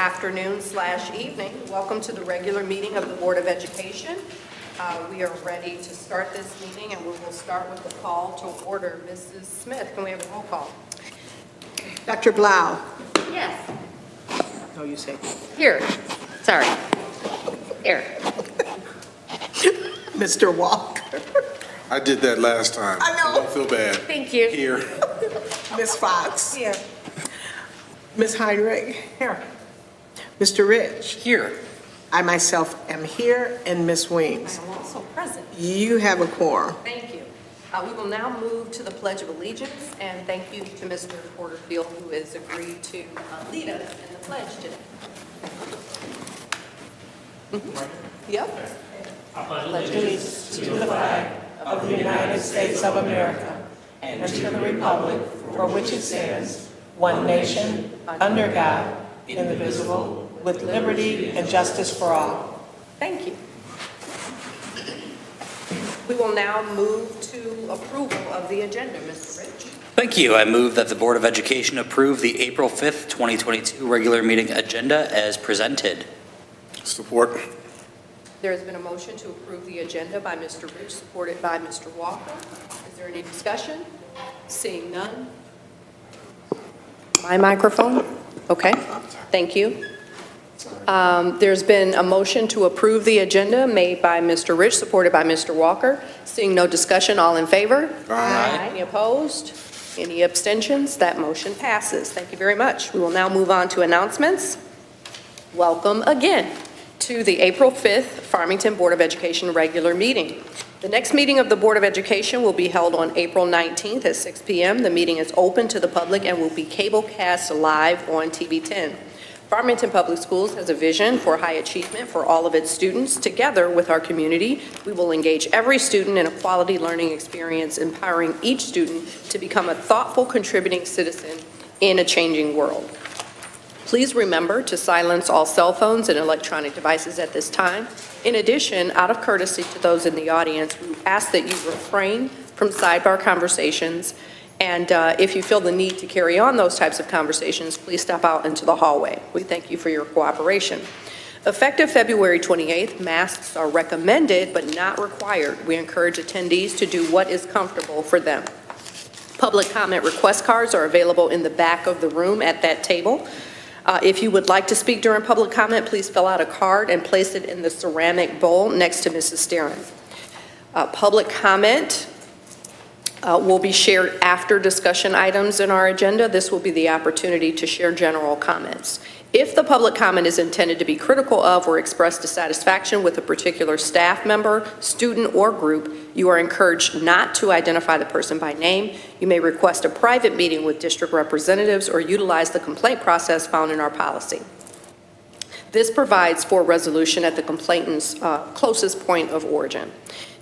afternoon/evening. Welcome to the regular meeting of the Board of Education. We are ready to start this meeting, and we will start with the call to order. Mrs. Smith, can we have a roll call? Dr. Blau. Yes. No, you say. Here. Sorry. Here. Mr. Walker. I did that last time. I know. Don't feel bad. Thank you. Here. Ms. Fox. Here. Ms. Heinrich. Here. Mr. Rich. Here. I myself am here, and Ms. Weems. I am also present. You have a quorum. Thank you. We will now move to the Pledge of Allegiance, and thank you to Mr. Porterfield, who has agreed to lead us in the pledge today. Yep. I pledge allegiance to the flag of the United States of America and to the republic for which it stands, one nation, under God, indivisible, with liberty and justice for all. Thank you. We will now move to approval of the agenda. Mr. Rich. Thank you. I move that the Board of Education approve the April 5th, 2022 regular meeting agenda as presented. Support. There has been a motion to approve the agenda by Mr. Rich, supported by Mr. Walker. Is there any discussion? Seeing none. My microphone? Okay, thank you. There's been a motion to approve the agenda made by Mr. Rich, supported by Mr. Walker. Seeing no discussion, all in favor? Aye. Any opposed? Any abstentions? That motion passes. Thank you very much. We will now move on to announcements. Welcome again to the April 5th Farmington Board of Education regular meeting. The next meeting of the Board of Education will be held on April 19th at 6 p.m. The meeting is open to the public and will be cablecast live on TV 10. Farmington Public Schools has a vision for high achievement for all of its students. Together with our community, we will engage every student in a quality learning experience, empowering each student to become a thoughtful, contributing citizen in a changing world. Please remember to silence all cell phones and electronic devices at this time. In addition, out of courtesy to those in the audience, we ask that you refrain from sidebar conversations, and if you feel the need to carry on those types of conversations, please step out into the hallway. We thank you for your cooperation. Effective February 28th, masks are recommended but not required. We encourage attendees to do what is comfortable for them. Public comment request cards are available in the back of the room at that table. If you would like to speak during public comment, please fill out a card and place it in the ceramic bowl next to Mrs. Sterin. Public comment will be shared after discussion items in our agenda. This will be the opportunity to share general comments. If the public comment is intended to be critical of or express dissatisfaction with a particular staff member, student, or group, you are encouraged not to identify the person by name. You may request a private meeting with district representatives or utilize the complaint process found in our policy. This provides for resolution at the complainant's closest point of origin.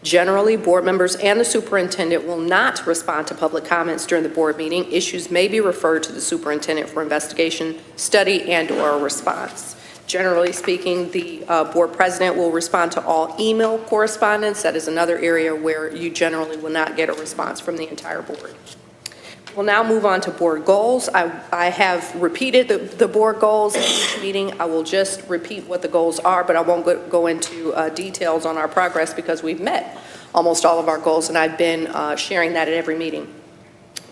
Generally, board members and the superintendent will not respond to public comments during the board meeting. Issues may be referred to the superintendent for investigation, study, and/or a response. Generally speaking, the board president will respond to all email correspondence. That is another area where you generally will not get a response from the entire board. We'll now move on to board goals. I have repeated the board goals at each meeting. I will just repeat what the goals are, but I won't go into details on our progress because we've met almost all of our goals, and I've been sharing that at every meeting.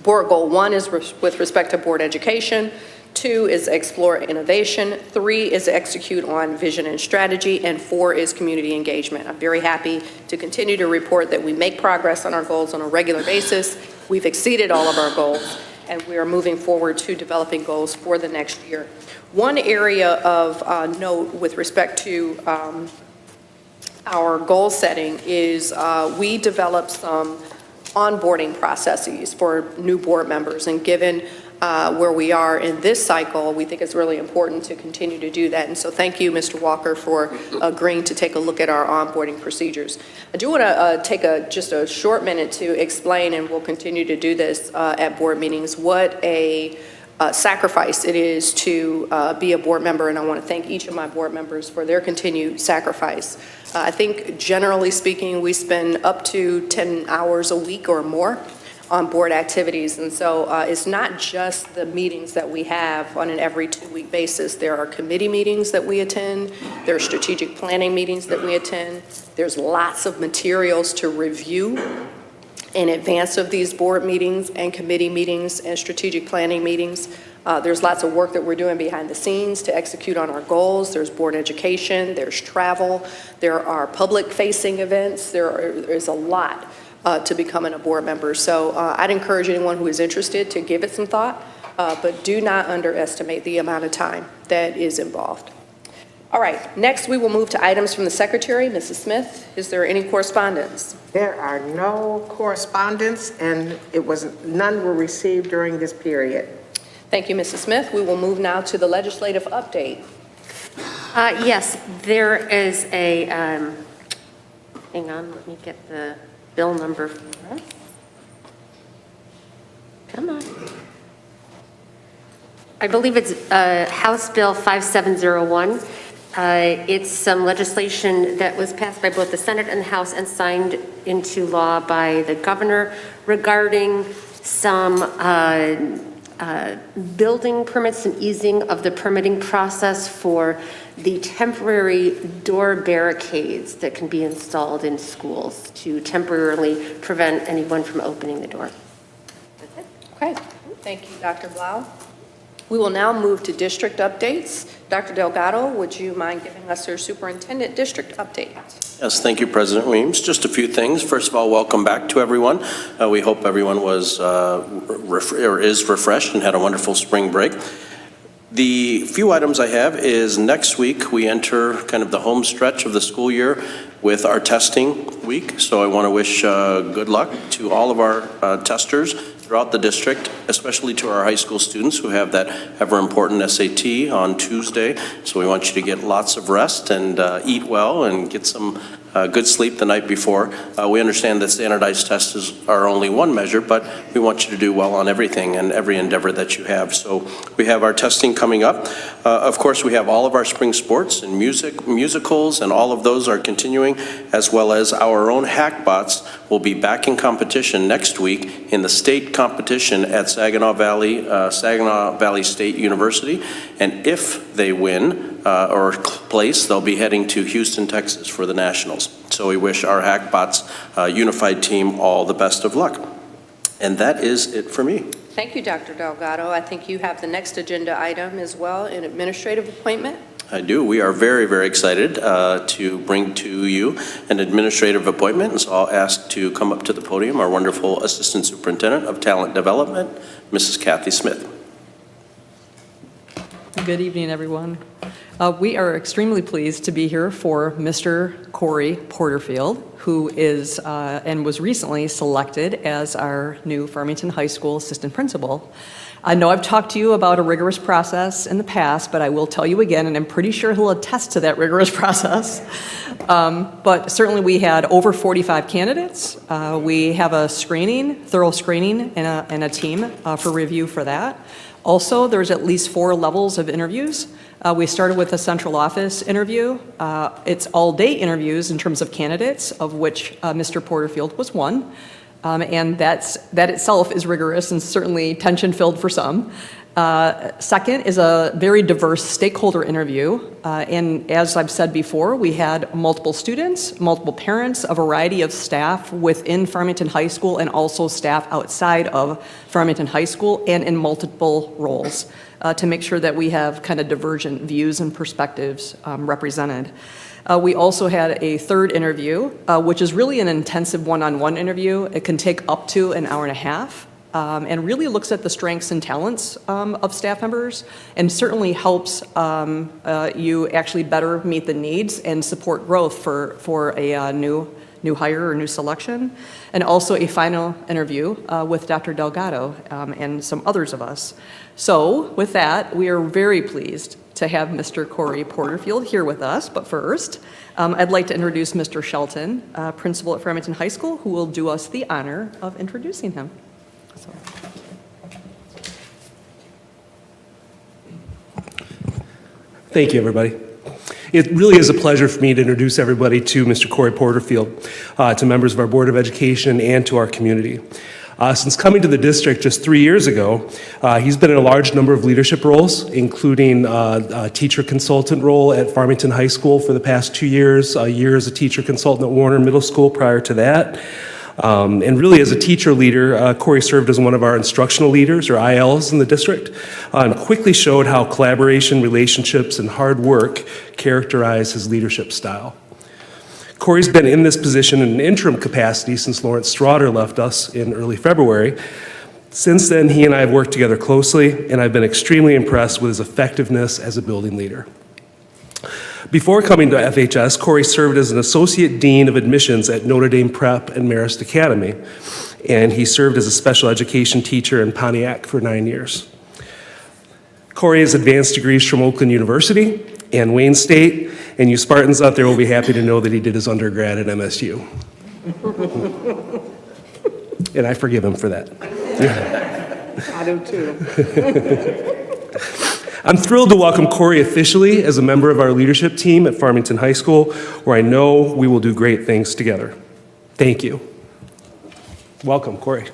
Board goal 1 is with respect to board education. 2 is explore innovation. 3 is execute on vision and strategy. And 4 is community engagement. I'm very happy to continue to report that we make progress on our goals on a regular basis. We've exceeded all of our goals, and we are moving forward to developing goals for the next year. One area of note with respect to our goal setting is we developed some onboarding processes for new board members, and given where we are in this cycle, we think it's really important to continue to do that. And so thank you, Mr. Walker, for agreeing to take a look at our onboarding procedures. I do want to take just a short minute to explain, and we'll continue to do this at board meetings, what a sacrifice it is to be a board member, and I want to thank each of my board members for their continued sacrifice. I think generally speaking, we spend up to 10 hours a week or more on board activities. And so it's not just the meetings that we have on an every 2-week basis. There are committee meetings that we attend. There are strategic planning meetings that we attend. There's lots of materials to review in advance of these board meetings and committee meetings and strategic planning meetings. There's lots of work that we're doing behind the scenes to execute on our goals. There's board education, there's travel, there are public-facing events. There's a lot to becoming a board member. So I'd encourage anyone who is interested to give it some thought, but do not underestimate the amount of time that is involved. All right, next we will move to items from the Secretary. Mrs. Smith, is there any correspondence? There are no correspondence, and none were received during this period. Thank you, Mrs. Smith. We will move now to the legislative update. Yes, there is a, hang on, let me get the bill number for us. Come on. I believe it's House Bill 5701. It's some legislation that was passed by both the Senate and the House and signed into law by the governor regarding some building permits and easing of the permitting process for the temporary door barricades that can be installed in schools to temporarily prevent anyone from opening the door. That's it. Okay, thank you, Dr. Blau. We will now move to district updates. Dr. Delgado, would you mind giving us your superintendent district update? Yes, thank you, President Weems. Just a few things. First of all, welcome back to everyone. We hope everyone was is refreshed and had a wonderful spring break. The few items I have is next week we enter kind of the home stretch of the school year with our testing week. So I want to wish good luck to all of our testers throughout the district, especially to our high school students who have that ever important SAT on Tuesday. So we want you to get lots of rest and eat well and get some good sleep the night before. We understand that standardized tests are only one measure, but we want you to do well on everything and every endeavor that you have. So we have our testing coming up. Of course, we have all of our spring sports and musicals, and all of those are continuing, as well as our own hackbots will be back in competition next week in the state competition at Saginaw Valley State University. And if they win or place, they'll be heading to Houston, Texas for the Nationals. So we wish our hackbots unified team all the best of luck. And that is it for me. Thank you, Dr. Delgado. I think you have the next agenda item as well, an administrative appointment. I do. We are very, very excited to bring to you an administrative appointment. And so I'll ask to come up to the podium our wonderful Assistant Superintendent of Talent Development, Mrs. Kathy Smith. Good evening, everyone. We are extremely pleased to be here for Mr. Corey Porterfield, who is and was recently selected as our new Farmington High School Assistant Principal. I know I've talked to you about a rigorous process in the past, but I will tell you again, and I'm pretty sure he'll attest to that rigorous process. But certainly we had over 45 candidates. We have a thorough screening and a team for review for that. Also, there's at least 4 levels of interviews. We started with a central office interview. It's all-day interviews in terms of candidates, of which Mr. Porterfield was one. And that itself is rigorous and certainly tension-filled for some. Second is a very diverse stakeholder interview. And as I've said before, we had multiple students, multiple parents, a variety of staff within Farmington High School and also staff outside of Farmington High School and in multiple roles to make sure that we have kind of divergent views and perspectives represented. We also had a third interview, which is really an intensive one-on-one interview. It can take up to an hour and a half. And really looks at the strengths and talents of staff members and certainly helps you actually better meet the needs and support growth for a new hire or new selection. And also a final interview with Dr. Delgado and some others of us. So with that, we are very pleased to have Mr. Corey Porterfield here with us. But first, I'd like to introduce Mr. Shelton, principal at Farmington High School, who will do us the honor of introducing him. So. Thank you, everybody. It really is a pleasure for me to introduce everybody to Mr. Corey Porterfield, to members of our Board of Education and to our community. Since coming to the district just 3 years ago, he's been in a large number of leadership roles, including a teacher consultant role at Farmington High School for the past 2 years, a year as a teacher consultant at Warner Middle School prior to that. And really, as a teacher leader, Corey served as one of our instructional leaders, or ILs, in the district, and quickly showed how collaboration, relationships, and hard work characterize his leadership style. Corey's been in this position in an interim capacity since Lawrence Strawder left us in early February. Since then, he and I have worked together closely, and I've been extremely impressed with his effectiveness as a building leader. Before coming to FHS, Corey served as an Associate Dean of Admissions at Notre Dame Prep and Marist Academy, and he served as a special education teacher in Pontiac for 9 years. Corey has advanced degrees from Oakland University and Wayne State, and you Spartans out there will be happy to know that he did his undergrad at MSU. And I forgive him for that. I do too. I'm thrilled to welcome Corey officially as a member of our leadership team at Farmington High School, where I know we will do great things together. Thank you. Welcome, Corey.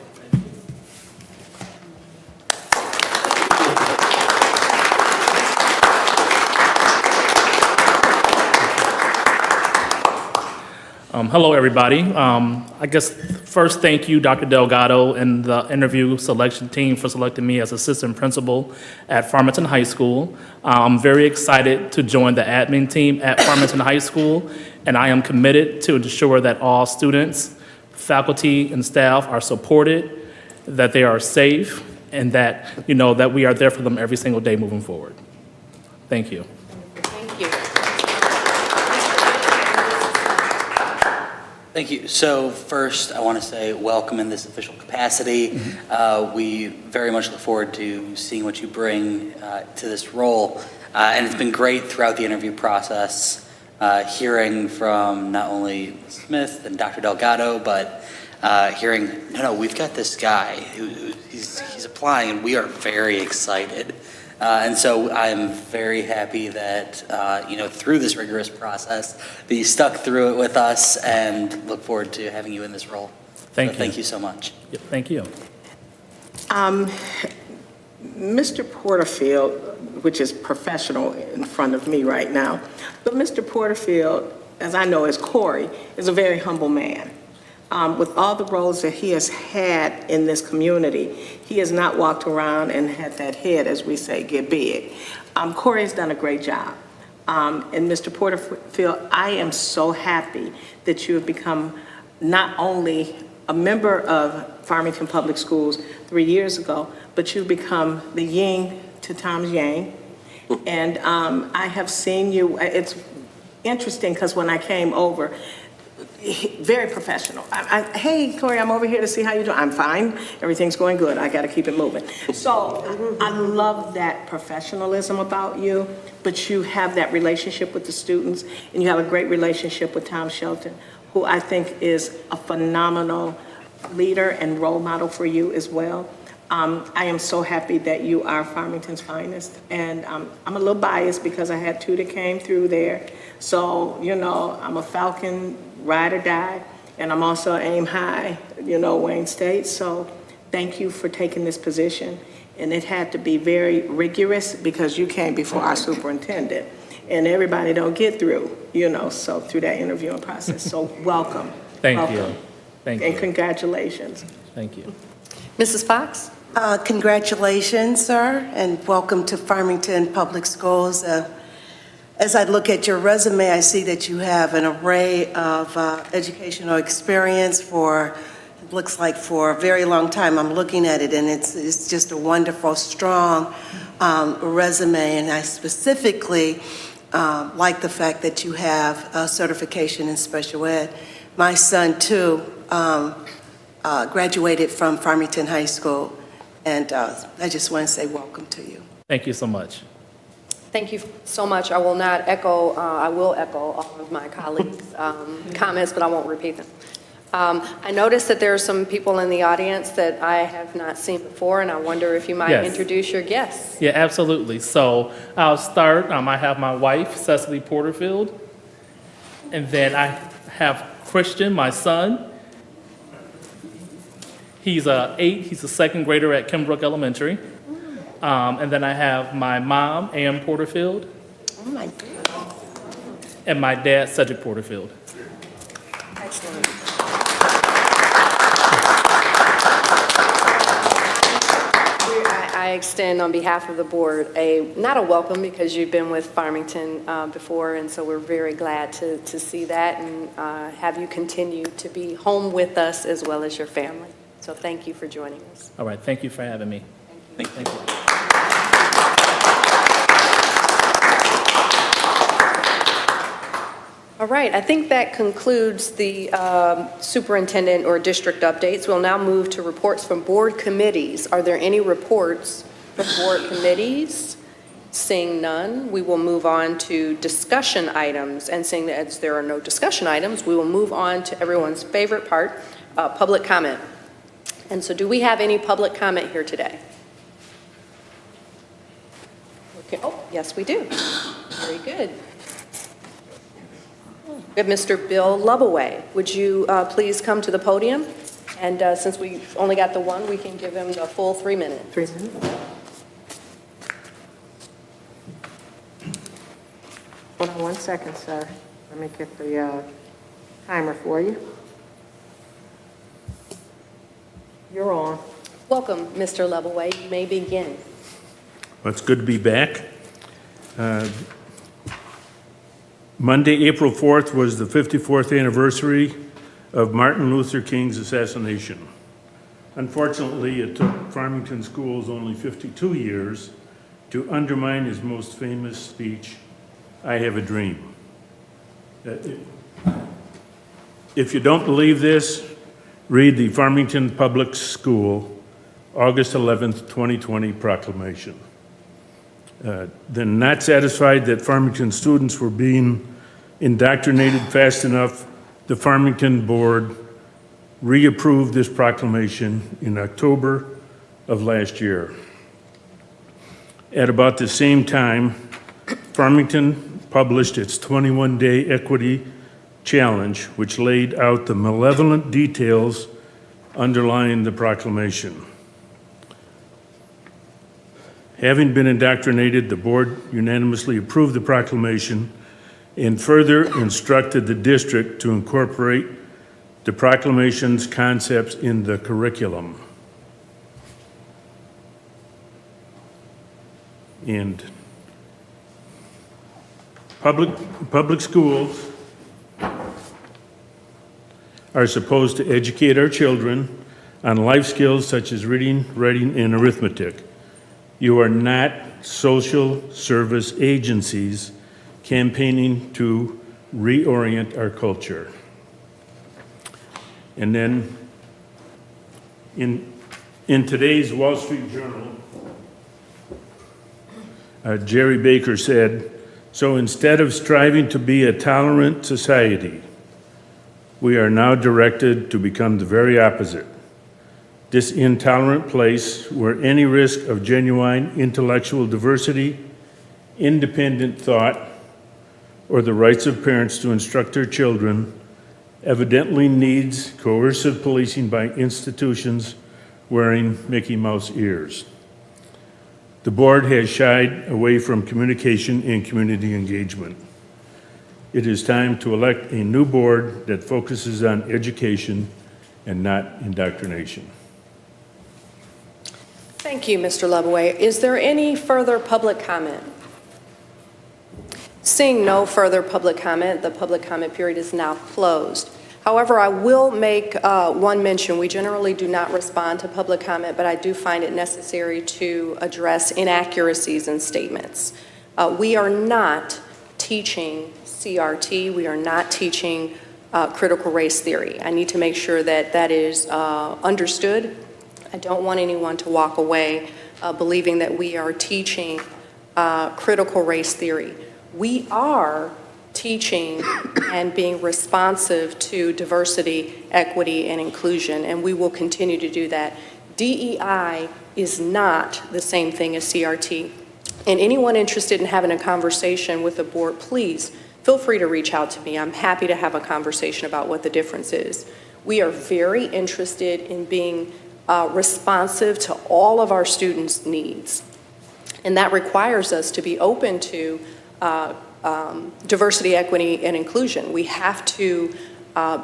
Hello, everybody. I guess first, thank you, Dr. Delgado and the interview selection team for selecting me as assistant principal at Farmington High School. I'm very excited to join the admin team at Farmington High School, and I am committed to ensure that all students, faculty, and staff are supported, that they are safe, and that, that we are there for them every single day moving forward. Thank you. Thank you. Thank you. So first, I want to say welcome in this official capacity. We very much look forward to seeing what you bring to this role. And it's been great throughout the interview process, hearing from not only Smith and Dr. Delgado, but hearing, we've got this guy he's applying, and we are very excited. And so I'm very happy that, through this rigorous process, that you stuck through it with us, and look forward to having you in this role. Thank you. Thank you so much. Yep, thank you. Mr. Porterfield, which is professional in front of me right now, but Mr. Porterfield, as I know as Corey, is a very humble man. With all the roles that he has had in this community, he has not walked around and had that head, as we say, get big. Corey has done a great job. And Mr. Porterfield, I am so happy that you have become not only a member of Farmington Public Schools 3 years ago, but you've become the yin to Tom's yang. And I have seen you, it's interesting because when I came over, very professional. Hey, Corey, I'm over here to see how you're doing. I'm fine. Everything's going good. I got to keep it moving. So I love that professionalism about you, but you have that relationship with the students, and you have a great relationship with Tom Shelton, who I think is a phenomenal leader and role model for you as well. I am so happy that you are Farmington's finest, and I'm a little biased because I had two that came through there. So, I'm a Falcon ride or die, and I'm also aim high, Wayne State. So thank you for taking this position. And it had to be very rigorous because you came before our superintendent, and everybody don't get through, so through that interviewing process. So welcome. Thank you. Thank you. And congratulations. Thank you. Mrs. Fox? Congratulations, sir, and welcome to Farmington Public Schools. As I look at your resume, I see that you have an array of educational experience it looks like for a very long time. I'm looking at it, and it's just a wonderful, strong resume, and I specifically like the fact that you have a certification in special ed. My son, too, graduated from Farmington High School, and I just want to say welcome to you. Thank you so much. Thank you so much. I will echo all of my colleagues' comments, but I won't repeat them. I noticed that there are some people in the audience that I have not seen before, and I wonder if you might introduce your guests. Yeah, absolutely. So I'll start. I have my wife, Cecily Porterfield, and then I have Christian, my son, He's 8. He's a second grader at Kimbrook Elementary. And then I have my mom, Ann Porterfield, Oh, my goodness. and my dad, Cedric Porterfield. Excellent. I extend on behalf of the board not a welcome, because you've been with Farmington before, and so we're very glad to see that and have you continue to be home with us as well as your family. So thank you for joining us. All right, thank you for having me. Thank you. All right, I think that concludes the superintendent or district updates. We'll now move to reports from board committees. Are there any reports from board committees? Seeing none, we will move on to discussion items. And seeing that as there are no discussion items, we will move on to everyone's favorite part, public comment. And so do we have any public comment here today? Okay. Oh, yes, we do. Very good. We have Mr. Bill Lovaway. Would you please come to the podium? And since we only got the one, we can give him the full 3 minutes. 3 minutes. Hold on 1 second, sir. Let me get the timer for you. You're on. Welcome, Mr. Lovaway. You may begin. Well, it's good to be back. Monday, April 4th was the 54th anniversary of Martin Luther King's assassination. Unfortunately, it took Farmington schools only 52 years to undermine his most famous speech, "I have a dream." If you don't believe this, read the Farmington Public School, August 11th, 2020 proclamation. Then, not satisfied that Farmington students were being indoctrinated fast enough, the Farmington board reapproved this proclamation in October of last year. At about the same time, Farmington published its 21-day equity challenge, which laid out the malevolent details underlying the proclamation. Having been indoctrinated, the board unanimously approved the proclamation and further instructed the district to incorporate the proclamation's concepts in the curriculum. And public schools are supposed to educate our children on life skills such as reading, writing, and arithmetic. You are not social service agencies campaigning to reorient our culture. And then in today's Wall Street Journal, Jerry Baker said, "So instead of striving to be a tolerant society, we are now directed to become the very opposite. This intolerant place where any risk of genuine intellectual diversity, independent thought, or the rights of parents to instruct their children evidently needs coercive policing by institutions wearing Mickey Mouse ears. The board has shied away from communication and community engagement. It is time to elect a new board that focuses on education and not indoctrination." Thank you, Mr. Lovaway. Is there any further public comment? Seeing no further public comment, the public comment period is now closed. However, I will make one mention. We generally do not respond to public comment, but I do find it necessary to address inaccuracies in statements. We are not teaching CRT. We are not teaching critical race theory. I need to make sure that that is understood. I don't want anyone to walk away believing that we are teaching critical race theory. We are teaching and being responsive to diversity, equity, and inclusion, and we will continue to do that. DEI is not the same thing as CRT. And anyone interested in having a conversation with the board, please feel free to reach out to me. I'm happy to have a conversation about what the difference is. We are very interested in being responsive to all of our students' needs. And that requires us to be open to diversity, equity, and inclusion. We have to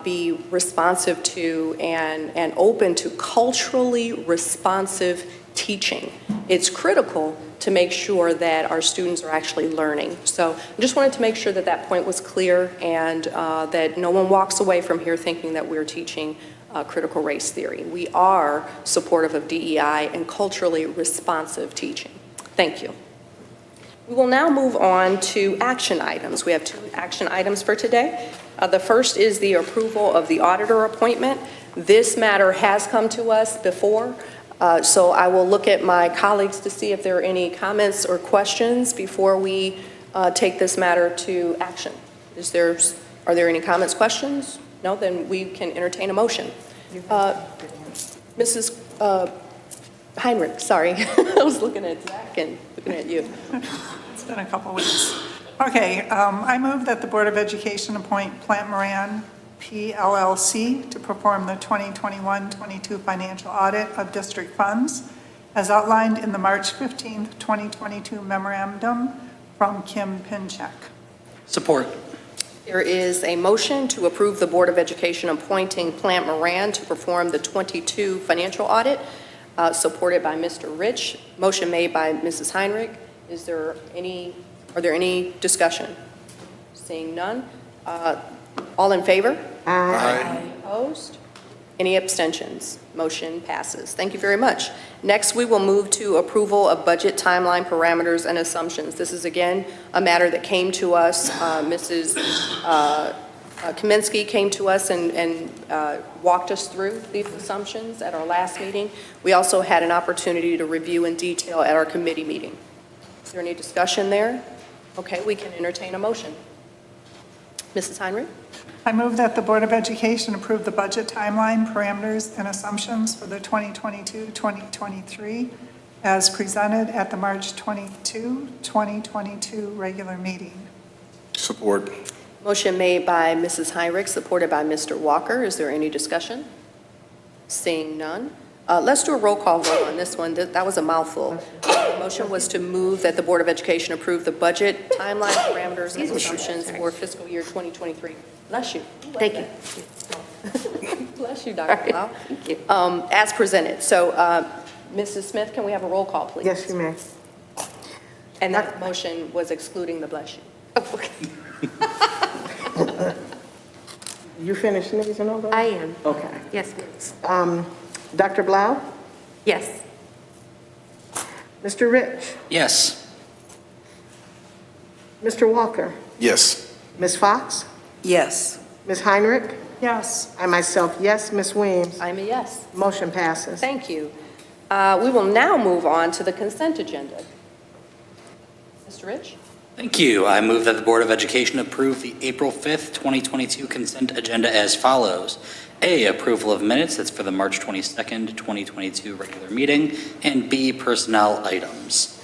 be responsive to and open to culturally responsive teaching. It's critical to make sure that our students are actually learning. So I just wanted to make sure that that point was clear and that no one walks away from here thinking that we're teaching critical race theory. We are supportive of DEI and culturally responsive teaching. Thank you. We will now move on to action items. We have 2 action items for today. The first is the approval of the auditor appointment. This matter has come to us before, so I will look at my colleagues to see if there are any comments or questions before we take this matter to action. Are there any comments, questions? No, then we can entertain a motion. Mrs. Heinrich, sorry. I was looking at Zach and looking at you. It's been a couple weeks. Okay, I move that the Board of Education appoint Plant Moran, PLLC, to perform the 2021-22 financial audit of district funds as outlined in the March 15, 2022 memorandum from Kim Pinchek. Support. There is a motion to approve the Board of Education appointing Plant Moran to perform the 22 financial audit, supported by Mr. Rich. Motion made by Mrs. Heinrich. Are there any discussion? Seeing none. All in favor? Aye. Any opposed? Any abstentions? Motion passes. Thank you very much. Next, we will move to approval of budget timeline parameters and assumptions. This is, again, a matter that came to us. Mrs. Kaminsky came to us and walked us through these assumptions at our last meeting. We also had an opportunity to review in detail at our committee meeting. Is there any discussion there? Okay, we can entertain a motion. Mrs. Heinrich? I move that the Board of Education approve the budget timeline, parameters, and assumptions for the 2022-2023 as presented at the March 22, 2022 regular meeting. Support. Motion made by Mrs. Heinrich, supported by Mr. Walker. Is there any discussion? Seeing none. Let's do a roll call vote on this one. That was a mouthful. The motion was to move that the Board of Education approve the budget timeline, parameters, and assumptions for fiscal year 2023. Bless you. Thank you. Bless you, Dr. Blau. Thank you. As presented. So, Mrs. Smith, can we have a roll call, please? Yes, you may. And that motion was excluding the bless you. You finished these and all that? I am. Okay. Yes, ma'am. Dr. Blau? Yes. Mr. Rich? Yes. Mr. Walker? Yes. Ms. Fox? Yes. Ms. Heinrich? Yes. I myself, yes. Ms. Weems? I'm a yes. Motion passes. Thank you. We will now move on to the consent agenda. Mr. Rich? Thank you. I move that the Board of Education approve the April 5th, 2022 consent agenda as follows. A, approval of minutes, that's for the March 22nd, 2022 regular meeting, and B, personnel items.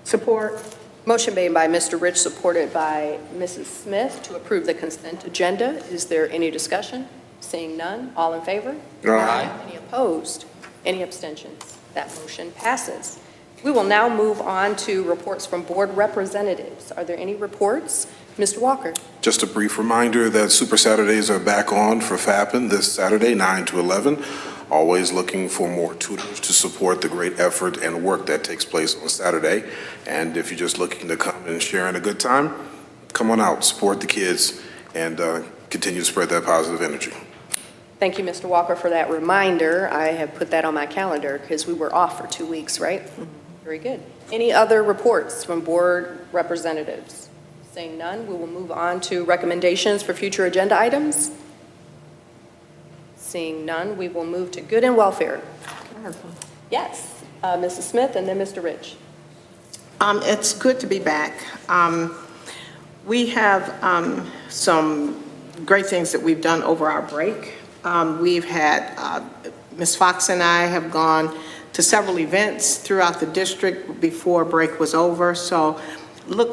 Support. Motion made by Mr. Rich, supported by Mrs. Smith to approve the consent agenda. Is there any discussion? Seeing none, all in favor? Aye. Any opposed? Any abstentions? That motion passes. We will now move on to reports from board representatives. Are there any reports? Mr. Walker. Just a brief reminder that Super Saturdays are back on for FAPN this Saturday, 9 to 11. Always looking for more tutors to support the great effort and work that takes place on Saturday. And if you're just looking to come and sharing a good time, come on out, support the kids, and continue to spread that positive energy. Thank you, Mr. Walker, for that reminder. I have put that on my calendar because we were off for 2 weeks, right? Very good. Any other reports from board representatives? Seeing none, we will move on to recommendations for future agenda items. Seeing none, we will move to good and welfare. Yes, Mrs. Smith and then Mr. Rich. It's good to be back. We have some great things that we've done over our break. We've had, Ms. Fox and I have gone to several events throughout the district before break was over. So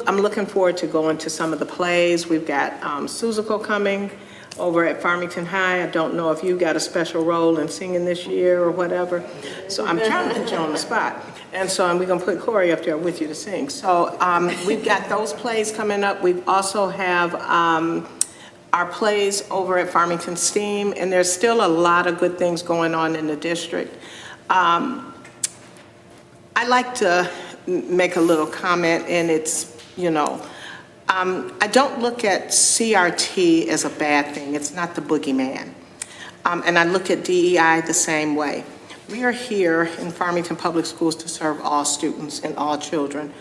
I'm looking forward to going to some of the plays. We've got Suzico coming. over at Farmington High. I don't know if you got a special role in singing this year or whatever. So I'm trying to put you on the spot. And so we're going to put Corey up there with you to sing. So we've got those plays coming up. We also have our plays over at Farmington STEAM, and there's still a lot of good things going on in the district. I like to make a little comment, and it's, I don't look at CRT as a bad thing. It's not the boogeyman. And I look at DEI the same way. We are here in Farmington Public Schools to serve all students and all children,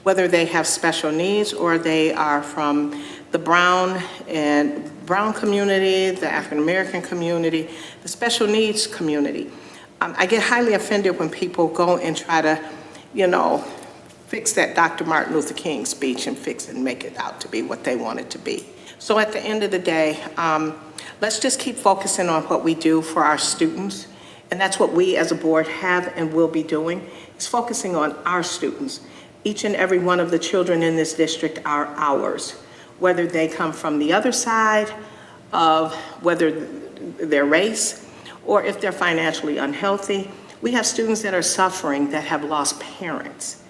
whether they have special needs or they are from the brown community, the African American community, the special needs community. I get highly offended when people go and try to, fix that Dr. Martin Luther King speech and fix it and make it out to be what they want it to be. So at the end of the day, let's just keep focusing on what we do for our students. And that's what we as a board have and will be doing, is focusing on our students. Each and every one of the children in this district are ours, whether they come from the other side of whether their race or if they're financially unhealthy. We have students that are suffering that have lost parents.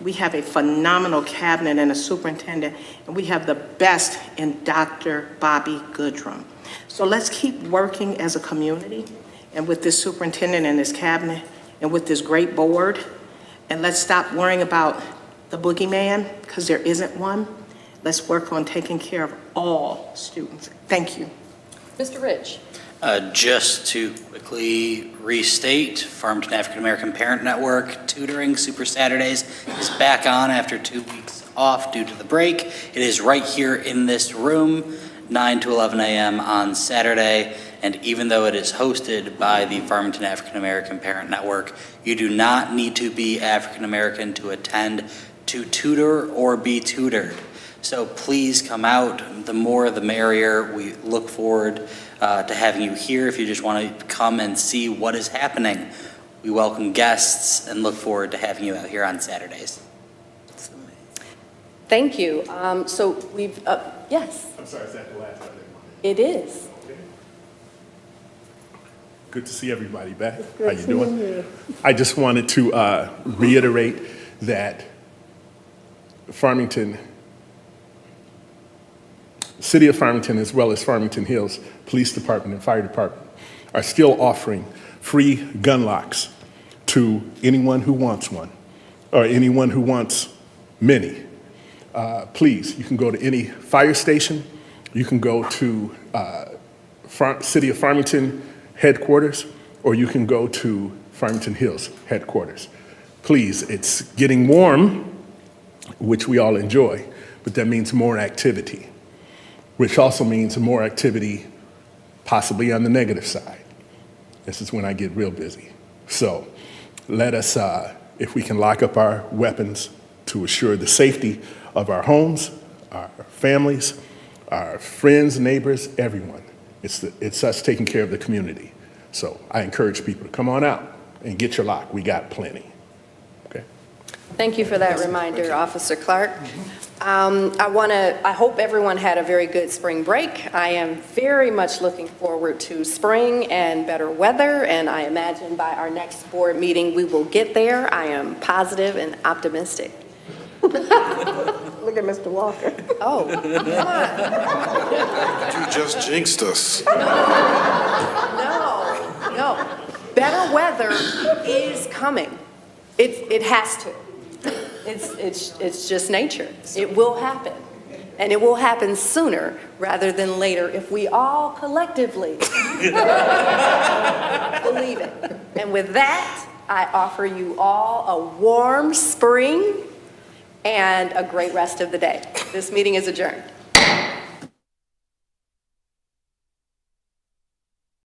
We have a phenomenal cabinet and a superintendent, and we have the best in Dr. Bobby Goodrum. So let's keep working as a community and with this superintendent and this cabinet and with this great board, and let's stop worrying about the boogeyman, because there isn't one. Let's work on taking care of all students. Thank you. Mr. Rich. Just to quickly restate, Farmington African American Parent Network tutoring Super Saturdays is back on after 2 weeks off due to the break. It is right here in this room, 9 to 11 a.m. on Saturday. And even though it is hosted by the Farmington African American Parent Network, you do not need to be African American to attend to tutor or be tutored. So please come out. The more the merrier. We look forward to having you here if you just want to come and see what is happening. We welcome guests and look forward to having you out here on Saturdays. Thank you. So we've, yes. I'm sorry, is that the last item? It is. Okay. Good to see everybody back. How you doing? I just wanted to reiterate that City of Farmington, as well as Farmington Hills Police Department and Fire Department, are still offering free gun locks to anyone who wants one, or anyone who wants many. Please, you can go to any fire station, you can go to City of Farmington headquarters, or you can go to Farmington Hills headquarters. Please, it's getting warm, which we all enjoy, but that means more activity, which also means more activity possibly on the negative side. This is when I get real busy. So let us, if we can lock up our weapons to assure the safety of our homes, our families, our friends, neighbors, everyone. It's us taking care of the community. So I encourage people to come on out and get your lock. We got plenty. Okay. Thank you for that reminder, Officer Clark. I hope everyone had a very good spring break. I am very much looking forward to spring and better weather, and I imagine by our next board meeting we will get there. I am positive and optimistic. Look at Mr. Walker. Oh, come on. You just jinxed us. No. Better weather is coming. It has to. It's just nature. It will happen. And it will happen sooner rather than later if we all collectively believe it. And with that, I offer you all a warm spring and a great rest of the day. This meeting is adjourned.